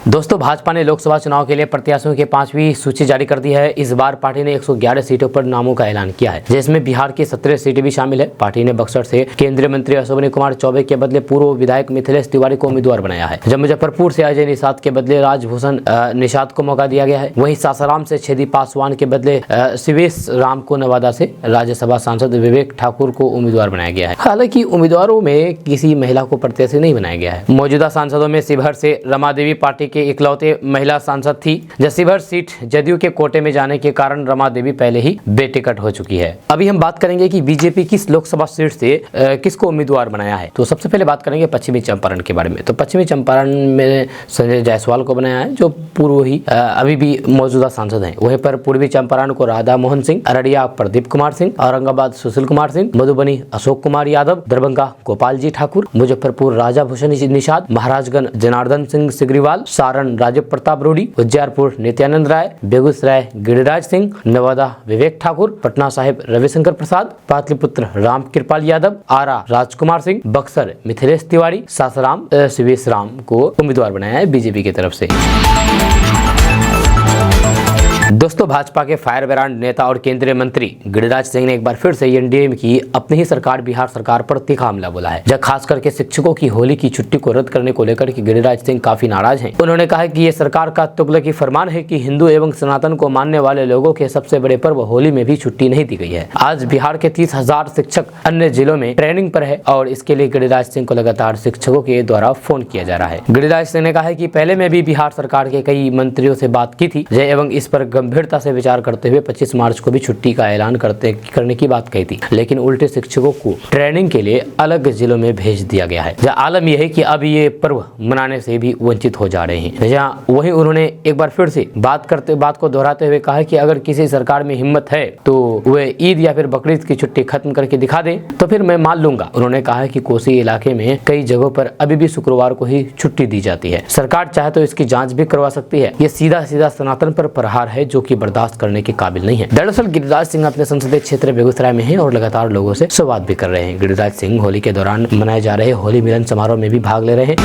दोस्तों भाजपा ने लोकसभा चुनाव के लिए प्रत्याशियों की 5वीं सूची जारी कर दी है। इस बार पार्टी ने 111 सीटों पर नामों का ऐलान किया है, जिसमें बिहार की 17 सीटें भी शामिल है। पार्टी ने बक्सर से केंद्रीय मंत्री अश्विनी कुमार चौबे के बदले पूर्व विधायक मिथिलेश तिवारी को उम्मीदवार बनाया है। जब मुजफ्फरपुर से अजय निषाद के बदले राजभूषण निषाद को मौका दिया गया है। वहीं सासाराम से छेदी पासवान के बदले शिवेश राम को, नवादा से राज्यसभा सांसद विवेक ठाकुर को उम्मीदवार बनाया गया है। हालांकि उम्मीदवारों में किसी महिला को प्रत्याशी नहीं बनाया गया है। मौजूदा सांसदों में शिवहर से रमा देवी पार्टी के इकलौते महिला सांसद थी। शिवहर सीट जदयू के कोटे में जाने के कारण रमा देवी पहले ही बेटिकट हो चुकी है। अभी हम बात करेंगे कि बीजेपी किस लोकसभा सीट से किसको उम्मीदवार बनाया है। तो सबसे पहले बात करेंगे पश्चिमी चंपारण के बारे में। तो पश्चिमी चंपारण में संजय जायसवाल को बनाया है, जो पूर्व ही अभी भी मौजूदा सांसद हैं। वहीं पर पूर्वी चंपारण को राधा मोहन सिंह, अररिया प्रदीप कुमार सिंह, औरंगाबाद सुशील कुमार सिंह, मधुबनी अशोक कुमार यादव, दरभंगा गोपाल जी ठाकुर, मुजफ्फरपुर राजाभूषण निषाद, महाराजगंज जनार्दन सिंह सिग्रीवाल, सारण राजीव प्रताप रूडी, उज्जैरपुर नित्यानंद राय, बेगूसराय गिरिराज सिंह, नवादा विवेक ठाकुर, पटना साहिब रविशंकर प्रसाद, पाटलिपुत्र राम कृपाल यादव, आरा राजकुमार सिंह, बक्सर मिथिलेश तिवारी, सासाराम शिवेश राम को उम्मीदवार बनाया है बीजेपी की तरफ से। दोस्तों भाजपा के फायर ब्रांड नेता और केंद्रीय मंत्री गिरिराज सिंह ने एक बार फिर से एनडीए की अपनी ही सरकार बिहार सरकार पर तीखा हमला बोला है। जब खास करके शिक्षकों की होली की छुट्टी को रद्द करने को लेकर के गिरिराज सिंह काफी नाराज हैं। उन्होंने कहा कि ये सरकार का तुगलकी फरमान है कि हिंदू एवं सनातन को मानने वाले लोगों के सबसे बड़े पर्व होली में भी छुट्टी नहीं दी गई है। आज बिहार के 30,000 शिक्षक अन्य जिलों में ट्रेनिंग पर है और इसके लिए गिरिराज सिंह को लगातार शिक्षकों के द्वारा फोन किया जा रहा है। गिरिराज सिंह ने कहा है कि पहले में भी बिहार सरकार के कई मंत्रियों से बात की थी एवं इस पर गंभीरता से विचार करते हुए 25 मार्च को भी छुट्टी का ऐलान करने की बात कही थी, लेकिन उल्टे शिक्षकों को ट्रेनिंग के लिए अलग जिलों में भेज दिया गया है। जहाँ आलम यह है कि अब ये पर्व मनाने से भी वंचित हो जा रहे हैं। जहाँ वहीं उन्होंने एक बार फिर से बात को दोहराते हुए कहा कि अगर किसी सरकार में हिम्मत है तो वे ईद या फिर बकरीद की छुट्टी खत्म करके दिखा दे तो फिर मैं मान लूंगा। उन्होंने कहा कि कोसी इलाके में कई जगहों पर अभी भी शुक्रवार को ही छुट्टी दी जाती है। सरकार चाहे तो इसकी जांच भी करवा सकती है। ये सीधा सनातन पर प्रहार है जो कि बर्दाश्त करने के काबिल नहीं है। दरअसल गिरिराज सिंह अपने संसदीय क्षेत्र बेगूसराय में हैं और लगातार लोगों से संवाद भी कर रहे हैं। गिरिराज सिंह होली के दौरान मनाए जा रहे होली मिलन समारोह में भी भाग ले रहे हैं।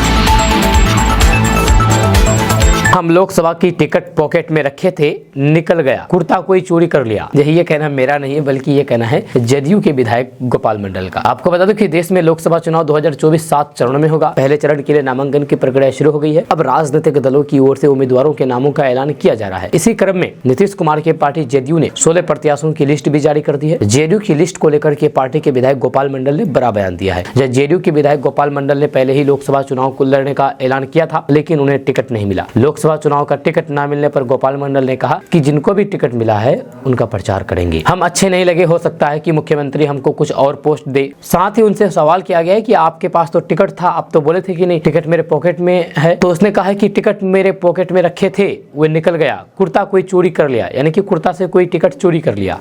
हम लोकसभा की टिकट पॉकेट में रखे थे, निकल गया, कुर्ता कोई चोरी कर लिया। यही ये कहना मेरा नहीं है, बल्कि ये कहना है जदयू के विधायक गोपाल मंडल का। आपको बता दो कि देश में लोकसभा चुनाव 2024 7 चरणों में होगा। पहले चरण के लिए नामांकन की प्रक्रिया शुरू हो गई है। अब राजनीतिक दलों की ओर से उम्मीदवारों के नामों का ऐलान किया जा रहा है। इसी क्रम में नीतीश कुमार की पार्टी जदयू ने 16 प्रत्याशियों की लिस्ट भी जारी कर दी है। जदयू की लिस्ट को लेकर के पार्टी के विधायक गोपाल मंडल ने बड़ा बयान दिया है। जदयू के विधायक गोपाल मंडल ने पहले ही लोकसभा चुनाव को लड़ने का ऐलान किया था, लेकिन उन्हें टिकट नहीं मिला। लोकसभा चुनाव का टिकट न मिलने पर गोपाल मंडल ने कहा कि जिनको भी टिकट मिला है उनका प्रचार करेंगे। हम अच्छे नहीं लगे, हो सकता है कि मुख्यमंत्री हमको कुछ और पोस्ट दे। साथ ही उनसे सवाल किया गया है कि आपके पास तो टिकट था, आप तो बोले थे कि नहीं टिकट मेरे पॉकेट में है। तो उसने कहा है कि टिकट मेरे पॉकेट में रखे थे, वो निकल गया, कुर्ता कोई चोरी कर लिया, यानी कि कुर्ता से कोई टिकट चोरी कर लिया।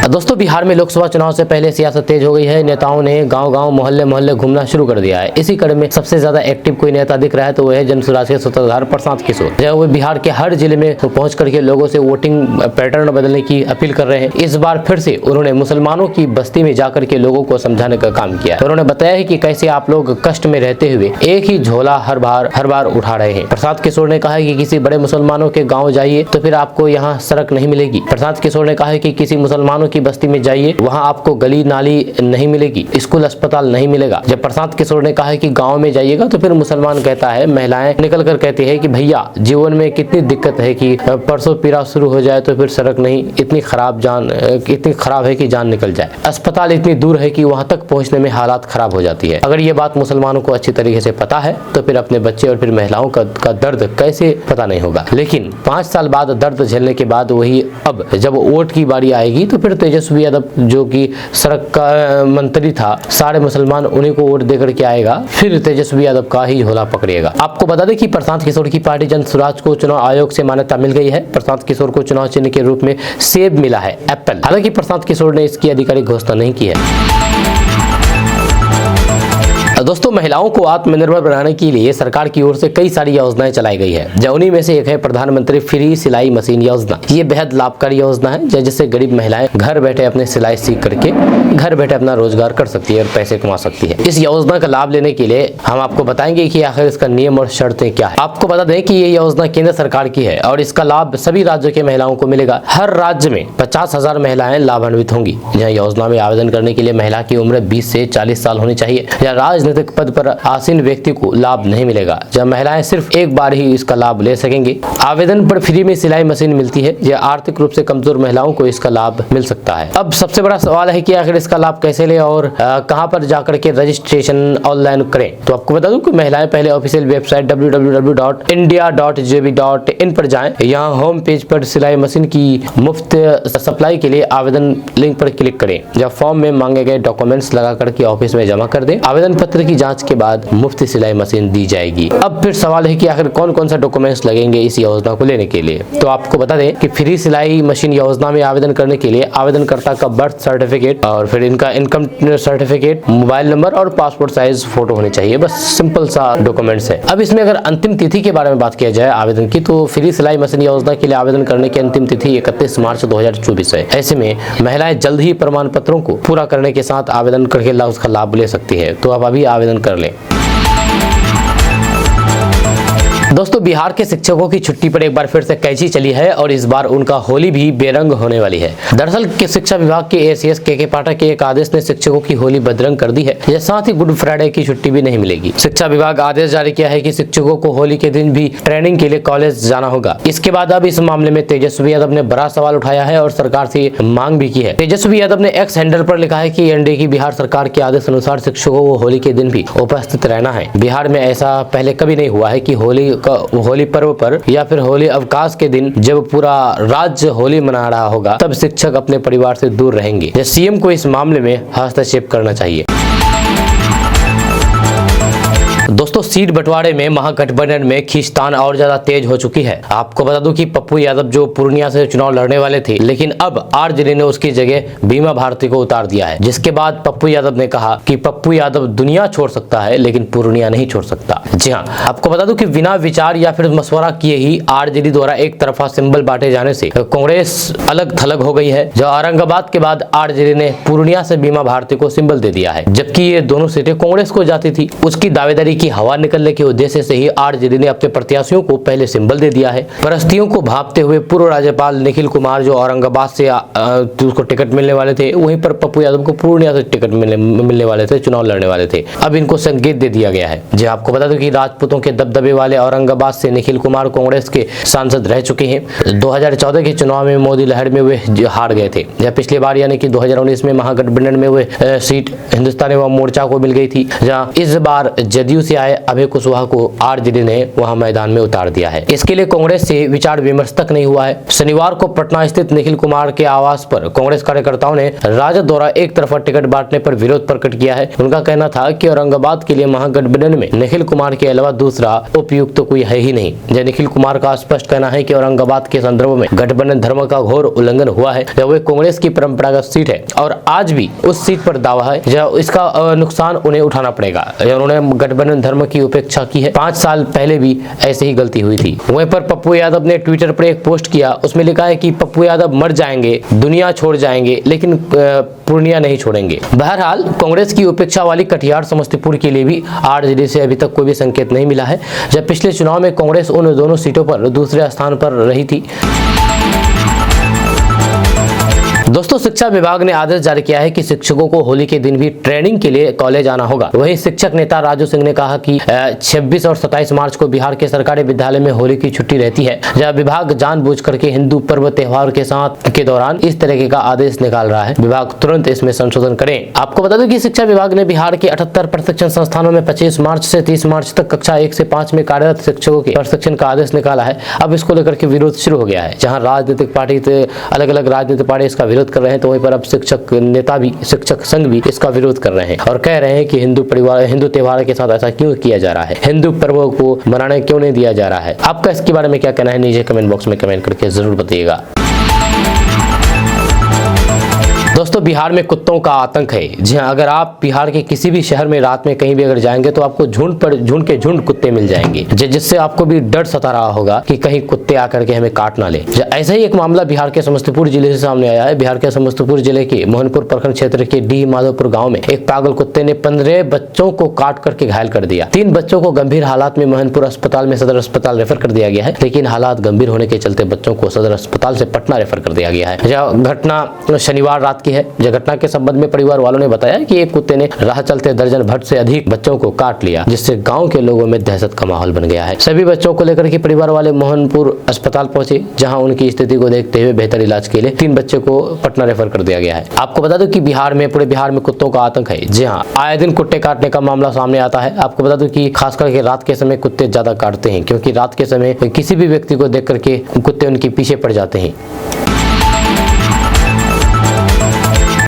दोस्तों, बिहार में लोकसभा चुनाव से पहले सियासत तेज हो गई है। नेताओं ने गांव-गांव, मोहल्ले-मोहल्ले घूमना शुरू कर दिया है। इसी क्रम में सबसे ज्यादा एक्टिव कोई नेता दिख रहा है तो वह है जन स्वराज के सूत्रधार प्रशांत किशोर। जो वो बिहार के हर जिले में पहुंच करके लोगों से वोटिंग पैटर्न बदलने की अपील कर रहे हैं। इस बार फिर से उन्होंने मुसलमानों की बस्ती में जाकर के लोगों को समझाने का काम किया। तो उन्होंने बताया है कि कैसे आप लोग कष्ट में रहते हुए एक ही झोला हर बार उठा रहे हैं। प्रशांत किशोर ने कहा है कि किसी बड़े मुसलमानों के गाँव जाइए तो फिर आपको यहाँ सड़क नहीं मिलेगी। प्रशांत किशोर ने कहा है कि किसी मुसलमानों की बस्ती में जाइए, वहां आपको गली नाली नहीं मिलेगी, स्कूल अस्पताल नहीं मिलेगा। जब प्रशांत किशोर ने कहा है कि गांव में जाइएगा तो फिर मुसलमान कहता है, महिलाएं निकल कर कहती है कि भैया जीवन में कितनी दिक्कत है कि परसों पीड़ा शुरू हो जाए तो फिर सड़क नहीं, इतनी खराब है कि जान निकल जाए, अस्पताल इतनी दूर है कि वहां तक पहुंचने में हालात खराब हो जाती है। अगर ये बात मुसलमानों को अच्छी तरीके से पता है तो फिर अपने बच्चे और फिर महिलाओं का दर्द कैसे पता नहीं होगा। लेकिन 5 साल बाद दर्द झेलने के बाद वही अब जब वोट की बारी आएगी तो फिर तेजस्वी यादव जो कि सड़क का मंत्री था, सारे मुसलमान उन्हीं को वोट देकर के आएगा, फिर तेजस्वी यादव का ही झोला पकड़ेगा। आपको बता दें कि प्रशांत किशोर की पार्टी जन स्वराज को चुनाव आयोग से मान्यता मिल गई है। प्रशांत किशोर को चुनाव चिन्ह के रूप में सेब मिला है, एप्पल। हालांकि प्रशांत किशोर ने इसकी आधिकारिक घोषणा नहीं की है। दोस्तों, महिलाओं को आत्मनिर्भर बनाने के लिए सरकार की ओर से कई सारी योजनाएं चलाई गई है। जो उन्हीं में से एक है प्रधानमंत्री फ्री सिलाई मशीन योजना। ये बेहद लाभकारी योजना है, जिससे गरीब महिलाएं घर बैठे अपने सिलाई सीख करके घर बैठे अपना रोजगार कर सकती है और पैसे कमा सकती है। इस योजना का लाभ लेने के लिए हम आपको बताएंगे कि आखिर इसका नियम और शर्तें क्या है। आपको बता दें कि ये योजना केंद्र सरकार की है और इसका लाभ सभी राज्यों के महिलाओं को मिलेगा। हर राज्य में 50,000 महिलाएं लाभान्वित होंगी। यह योजना में आवेदन करने के लिए महिला की उम्र 20 से 40 साल होनी चाहिए। या राजनीतिक पद पर आसीन व्यक्ति को लाभ नहीं मिलेगा। जब महिलाएं सिर्फ एक बार ही इसका लाभ ले सकेंगे। आवेदन पर फ्री में सिलाई मशीन मिलती है। यह आर्थिक रूप से कमजोर महिलाओं को इसका लाभ मिल सकता है। अब सबसे बड़ा सवाल है कि आखिर इसका लाभ कैसे ले और कहां पर जाकर के रजिस्ट्रेशन ऑनलाइन करें। तो आपको बता दूं कि महिलाएं पहले ऑफिशियल वेबसाइट www.india.gov.in पर जाएं। यहाँ होम पेज पर सिलाई मशीन की मुफ्त सप्लाई के लिए आवेदन लिंक पर क्लिक करें। जब फॉर्म में मांगे गए डॉक्यूमेंट्स लगा करके ऑफिस में जमा कर दें। आवेदन पत्र की जांच के बाद मुफ्त सिलाई मशीन दी जाएगी। अब फिर सवाल है कि आखिर कौन कौन सा डॉक्यूमेंट्स लगेंगे इस योजना को लेने के लिए। तो आपको बता दें कि फ्री सिलाई मशीन योजना में आवेदन करने के लिए आवेदनकर्ता का बर्थ सर्टिफिकेट और फिर इनका इनकम सर्टिफिकेट, मोबाइल नंबर और पासपोर्ट साइज फोटो होनी चाहिए। बस सिंपल सा डॉक्यूमेंट्स है। अब इसमें अगर अंतिम तिथि के बारे में बात किया जाए आवेदन की, तो फ्री सिलाई मशीन योजना के लिए आवेदन करने की अंतिम तिथि 31 मार्च 2024 है। ऐसे में महिलाएं जल्द ही प्रमाण पत्रों को पूरा करने के साथ आवेदन करके उसका लाभ ले सकती है। तो आप अभी आवेदन कर लें। दोस्तों, बिहार के शिक्षकों की छुट्टी पर एक बार फिर से कैंची चली है और इस बार उनका होली भी बेरंग होने वाली है। दरअसल शिक्षा विभाग के एसीएस के पाठक के एक आदेश ने शिक्षकों की होली बदरंग कर दी है। यह साथ ही गुड फ्राइडे की छुट्टी भी नहीं मिलेगी। शिक्षा विभाग आदेश जारी किया है कि शिक्षकों को होली के दिन भी ट्रेनिंग के लिए कॉलेज जाना होगा। इसके बाद अब इस मामले में तेजस्वी यादव ने बड़ा सवाल उठाया है और सरकार से मांग भी की है। तेजस्वी यादव ने एक्स हैंडल पर लिखा है कि एनडीए की बिहार सरकार के आदेश अनुसार शिक्षकों को होली के दिन भी उपस्थित रहना है। बिहार में ऐसा पहले कभी नहीं हुआ है कि होली पर्व पर या फिर होली अवकाश के दिन जब पूरा राज्य होली मना रहा होगा तब शिक्षक अपने परिवार से दूर रहेंगे। सीएम को इस मामले में हस्तक्षेप करना चाहिए। दोस्तों, सीट बंटवारे में महागठबंधन में खींचतान और ज्यादा तेज हो चुकी है। आपको बता दूं कि पप्पू यादव जो पूर्णिया से चुनाव लड़ने वाले थे, लेकिन अब आरजेडी ने उसकी जगह बीमा भारती को उतार दिया है। जिसके बाद पप्पू यादव ने कहा कि पप्पू यादव दुनिया छोड़ सकता है लेकिन पूर्णिया नहीं छोड़ सकता। जी हाँ, आपको बता दूं कि बिना विचार या फिर मशवरा किए ही आरजेडी द्वारा एक तरफा सिंबल बांटे जाने से कांग्रेस अलग थलग हो गई है। जो औरंगाबाद के बाद आरजेडी ने पूर्णिया से बीमा भारती को सिंबल दे दिया है, जबकि ये दोनों सीटें कांग्रेस को जाती थी। उसकी दावेदारी की हवा निकलने के उद्देश्य से ही आरजेडी ने अपने प्रत्याशियों को पहले सिंबल दे दिया है। परस्तियों को भांपते हुए पूर्व राज्यपाल निखिल कुमार जो औरंगाबाद से उसको टिकट मिलने वाले थे, वहीं पर पप्पू यादव को पूर्णिया से टिकट मिलने वाले थे, चुनाव लड़ने वाले थे। अब इनको संकेत दे दिया गया है। जी आपको बता दूं कि राजपूतों के दबदबे वाले औरंगाबाद से निखिल कुमार कांग्रेस के सांसद रह चुके हैं। 2014 के चुनाव में मोदी लहर में वे हार गए थे। जब पिछली बार यानी कि 2019 में महागठबंधन में वे सीट हिंदुस्तानी अवाम मोर्चा को मिल गई थी, जहां इस बार जदयू से आए अभय कुशवाहा को आरजेडी ने वहां मैदान में उतार दिया है। इसके लिए कांग्रेस से विचार विमर्श तक नहीं हुआ है। शनिवार को पटना स्थित निखिल कुमार के आवास पर कांग्रेस कार्यकर्ताओं ने राजद द्वारा एक तरफा टिकट बांटने पर विरोध प्रकट किया है। उनका कहना था कि औरंगाबाद के लिए महागठबंधन में निखिल कुमार के अलावा दूसरा उपयुक्त तो कोई है ही नहीं। जब निखिल कुमार का स्पष्ट कहना है कि औरंगाबाद के संदर्भ में गठबंधन धर्म का घोर उल्लंघन हुआ है, जब वे कांग्रेस की परंपरागत सीट है और आज भी उस सीट पर दावा है, जब इसका नुकसान उन्हें उठाना पड़ेगा। उन्होंने गठबंधन धर्म की उपेक्षा की है। 5 साल पहले भी ऐसे ही गलती हुई थी। वहीं पर पप्पू यादव ने ट्विटर पर एक पोस्ट किया, उसमें लिखा है कि पप्पू यादव मर जाएंगे, दुनिया छोड़ जाएंगे, लेकिन पूर्णिया नहीं छोड़ेंगे। बहरहाल कांग्रेस की उपेक्षा वाली कटिहार समस्तीपुर के लिए भी आरजेडी से अभी तक कोई भी संकेत नहीं मिला है। जब पिछले चुनाव में कांग्रेस उन दोनों सीटों पर दूसरे स्थान पर रही थी। दोस्तों, शिक्षा विभाग ने आदेश जारी किया है कि शिक्षकों को होली के दिन भी ट्रेनिंग के लिए कॉलेज आना होगा। वहीं शिक्षक नेता राजू सिंह ने कहा कि 26 और 27 मार्च को बिहार के सरकारी विद्यालय में होली की छुट्टी रहती है, जहां विभाग जानबूझ करके हिंदू पर्व त्योहार के दौरान इस तरीके का आदेश निकाल रहा है। विभाग तुरंत इसमें संशोधन करें। आपको बता दें कि शिक्षा विभाग ने बिहार के 78 प्रशिक्षण संस्थानों में 25 मार्च से 30 मार्च तक कक्षा 1 से 5 में कार्यरत शिक्षकों के प्रशिक्षण का आदेश निकाला है। अब इसको लेकर के विरोध शुरू हो गया है। जहाँ राजनीतिक पार्टी अलग अलग राजनीतिक पार्टी इसका विरोध कर रहे हैं, तो वहीं पर अब शिक्षक नेता भी, शिक्षक संघ भी इसका विरोध कर रहे हैं और कह रहे हैं कि हिंदू त्योहार के साथ ऐसा क्यों किया जा रहा है, हिंदू पर्वों को मनाने क्यों नहीं दिया जा रहा है। आपका इसके बारे में क्या कहना है, नीचे कमेंट बॉक्स में कमेंट करके जरूर बताइएगा। दोस्तों, बिहार में कुत्तों का आतंक है। जी हाँ, अगर आप बिहार के किसी भी शहर में रात में कहीं भी अगर जाएंगे तो आपको झुंड के झुंड कुत्ते मिल जाएंगे, जिससे आपको भी डर सता रहा होगा कि कहीं कुत्ते आकर के हमें काट ना ले। ऐसा ही एक मामला बिहार के समस्तीपुर जिले से सामने आया है। बिहार के समस्तीपुर जिले के मोहनपुर प्रखंड क्षेत्र के डी माधोपुर गाँव में एक पागल कुत्ते ने 15 बच्चों को काट करके घायल कर दिया। 3 बच्चों को गंभीर हालात में मोहनपुर अस्पताल में सदर अस्पताल रेफर कर दिया गया है, लेकिन हालात गंभीर होने के चलते बच्चों को सदर अस्पताल से पटना रेफर कर दिया गया है। घटना शनिवार रात की है। घटना के संबंध में परिवार वालों ने बताया कि एक कुत्ते ने राह चलते दर्जन भर से अधिक बच्चों को काट लिया, जिससे गांव के लोगों में दहशत का माहौल बन गया है। सभी बच्चों को लेकर के परिवार वाले मोहनपुर अस्पताल पहुंचे, जहां उनकी स्थिति को देखते हुए बेहतर इलाज के लिए 3 बच्चे को पटना रेफर कर दिया गया है। आपको बता दूं कि पूरे बिहार में कुत्तों का आतंक है। जी हाँ, आए दिन कुत्ते काटने का मामला सामने आता है। आपको बता दूं कि खास करके रात के समय कुत्ते ज्यादा काटते हैं, क्योंकि रात के समय किसी भी व्यक्ति को देख करके कुत्ते उनके पीछे पड़ जाते हैं।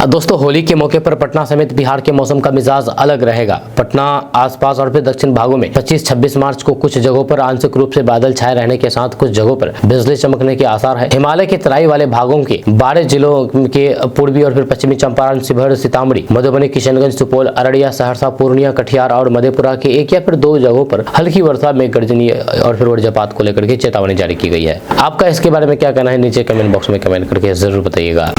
दोस्तों, होली के मौके पर पटना समेत बिहार के मौसम का मिजाज अलग रहेगा। पटना आसपास और फिर दक्षिण भागों में 25-26 मार्च को कुछ जगहों पर आंशिक रूप से बादल छाए रहने के साथ कुछ जगहों पर बिजली चमकने के आसार है। हिमालय के तराई वाले भागों के 12 जिलों के पूर्वी और फिर पश्चिमी चंपारण, शिवहर, सीतामढ़ी, मधुबनी, किशनगंज, सुपौल, अररिया, सहरसा, पूर्णिया, कटिहार और मधेपुरा के 1 या फिर 2 जगहों पर हल्की वर्षा में गर्जनी और फिर वज्रपात को लेकर के चेतावनी जारी की गई है। आपका इसके बारे में क्या कहना है, नीचे कमेंट बॉक्स में कमेंट करके जरूर बताइएगा।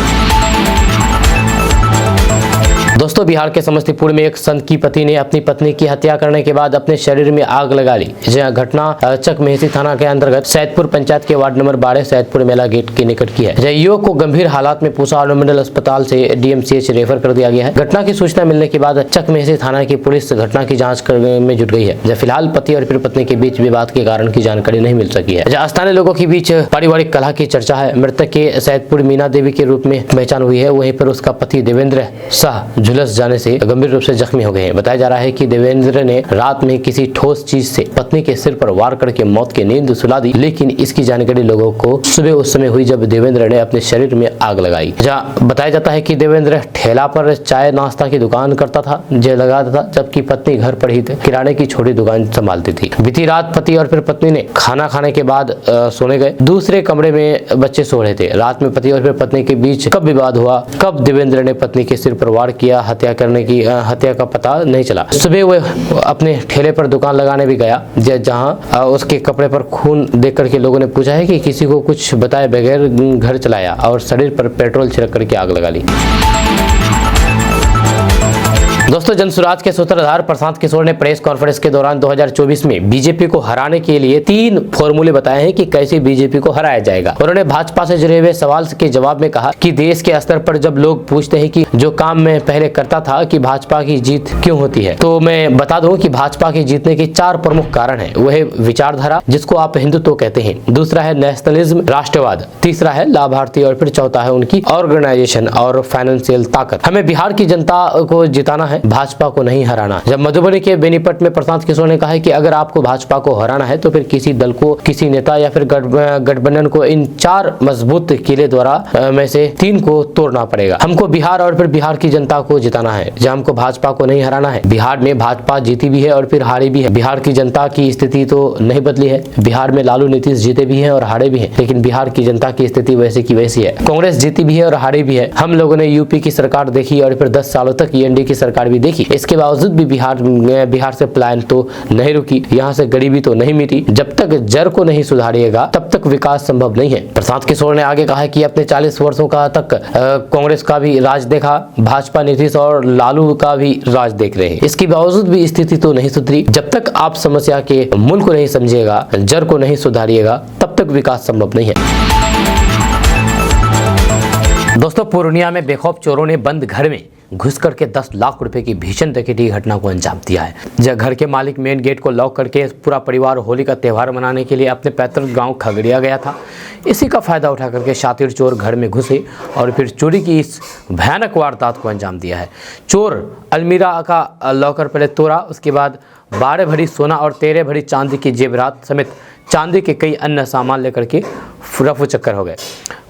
दोस्तों, बिहार के समस्तीपुर में एक संत की पति ने अपनी पत्नी की हत्या करने के बाद अपने शरीर में आग लगा ली। यह घटना चक मेहसी थाना के अंतर्गत सैदपुर पंचायत के वार्ड नंबर 12 सैदपुर मेला गेट के निकट की है। युवक को गंभीर हालात में पूसा अनुमंडल अस्पताल से डीएमसीएच रेफर कर दिया गया है। घटना की सूचना मिलने के बाद चक मेहसी थाना की पुलिस घटना की जाँच करने में जुट गई है। फिलहाल पति और फिर पत्नी के बीच विवाद के कारण की जानकारी नहीं मिल सकी है। स्थानीय लोगों के बीच पारिवारिक कलह की चर्चा है। मृतक के सैदपुर मीना देवी के रूप में पहचान हुई है। वहीं पर उसका पति देवेंद्र शाह झुलस जाने से गंभीर रूप से जख्मी हो गए हैं। बताया जा रहा है कि देवेंद्र ने रात में किसी ठोस चीज से पत्नी के सिर पर वार करके मौत की नींद सुला दी, लेकिन इसकी जानकारी लोगों को सुबह उस समय हुई जब देवेंद्र ने अपने शरीर में आग लगाई। जहां बताया जाता है कि देवेंद्र ठेला पर चाय नाश्ता की दुकान करता था, लगाता था, जबकि पत्नी घर पर ही किराने की छोटी दुकान संभालती थी। बीती रात पति और फिर पत्नी ने खाना खाने के बाद सोने गए। दूसरे कमरे में बच्चे सो रहे थे। रात में पति और फिर पत्नी के बीच कब विवाद हुआ, कब देवेंद्र ने पत्नी के सिर पर वार किया, हत्या का पता नहीं चला। सुबह वह अपने ठेले पर दुकान लगाने भी गया, जहां उसके कपड़े पर खून देख करके लोगों ने पूछा है कि किसी को कुछ बताए बगैर घर चलाया और शरीर पर पेट्रोल छिड़क करके आग लगा ली। दोस्तों, जनसुराज के सूत्रधार प्रशांत किशोर ने प्रेस कॉन्फ्रेंस के दौरान 2024 में बीजेपी को हराने के लिए 3 फॉर्मूले बताए हैं कि कैसे बीजेपी को हराया जाएगा। उन्होंने भाजपा से जुड़े हुए सवाल के जवाब में कहा कि देश के स्तर पर जब लोग पूछते हैं कि जो काम मैं पहले करता था कि भाजपा की जीत क्यों होती है, तो मैं बता दूं कि भाजपा की जीतने के 4 प्रमुख कारण है। वह है विचारधारा, जिसको आप हिंदुत्व कहते हैं, दूसरा है नेशनलिज्म, राष्ट्रवाद, तीसरा है लाभार्थी और फिर चौथा है उनकी ऑर्गेनाइजेशन और फाइनेंशियल ताकत। हमें बिहार की जनता को जिताना है, भाजपा को नहीं हराना। जब मधुबनी के बेनीपट में प्रशांत किशोर ने कहा है कि अगर आपको भाजपा को हराना है तो फिर किसी दल को, किसी नेता या फिर गठबंधन को इन 4 मजबूत किले द्वारा में से 3 को तोड़ना पड़ेगा। हमको बिहार और फिर बिहार की जनता को जिताना है। जब हमको भाजपा को नहीं हराना है, बिहार में भाजपा जीती भी है और फिर हारी भी है। बिहार की जनता की स्थिति तो नहीं बदली है। बिहार में लालू नीतीश जीते भी हैं और हारे भी हैं, लेकिन बिहार की जनता की स्थिति वैसे की वैसी है। कांग्रेस जीती भी है और हारी भी है। हम लोगों ने यूपी की सरकार देखी और फिर 10 सालों तक एनडीए की सरकार भी देखी। इसके बावजूद भी बिहार से पलायन तो नहीं रुकी, यहाँ से गरीबी तो नहीं मिटी। जब तक जड़ को नहीं सुधारिएगा तब तक विकास संभव नहीं है। प्रशांत किशोर ने आगे कहा कि अपने 40 वर्षों का तक कांग्रेस का भी राज देखा, भाजपा, नीतीश और लालू का भी राज देख रहे हैं। इसके बावजूद भी स्थिति तो नहीं सुधरी। जब तक आप समस्या के मूल को नहीं समझिएगा, जड़ को नहीं सुधारिएगा, तब तक विकास संभव नहीं है। दोस्तों, पूर्णिया में बेखौफ चोरों ने बंद घर में घुस करके 10 लाख रुपए की भीषण डकैती घटना को अंजाम दिया है। जब घर के मालिक मेन गेट को लॉक करके पूरा परिवार होली का त्यौहार मनाने के लिए अपने पैतृक गांव खगड़िया गया था। इसी का फायदा उठा करके शातिर चोर घर में घुसे और फिर चोरी की इस भयानक वारदात को अंजाम दिया है। चोर अलमीरा का लॉकर पहले तोड़ा, उसके बाद 12 भरी सोना और 13 भरी चांदी की जेवरात समेत चांदी के कई अन्य सामान लेकर के रफू चक्कर हो गए।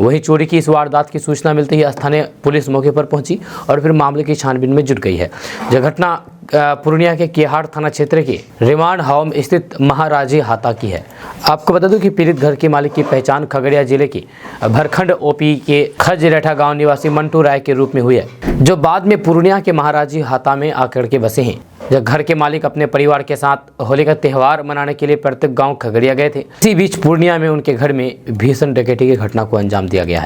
वहीं चोरी की इस वारदात की सूचना मिलते ही स्थानीय पुलिस मौके पर पहुंची और फिर मामले की छानबीन में जुट गई है। यह घटना पूर्णिया के केहाड़ थाना क्षेत्र के रिमांड होम स्थित महाराजी हाता की है। आपको बता दूं कि पीड़ित घर के मालिक की पहचान खगड़िया जिले के भरखंड ओपी के खजरेठा गांव निवासी मंटू राय के रूप में हुई है, जो बाद में पूर्णिया के महाराजी हाता में आकर के बसे हैं। जब घर के मालिक अपने परिवार के साथ होली का त्यौहार मनाने के लिए प्रत्येक गांव खगड़िया गए थे, इसी बीच पूर्णिया में उनके घर में भीषण डकैती की घटना को अंजाम दिया गया है।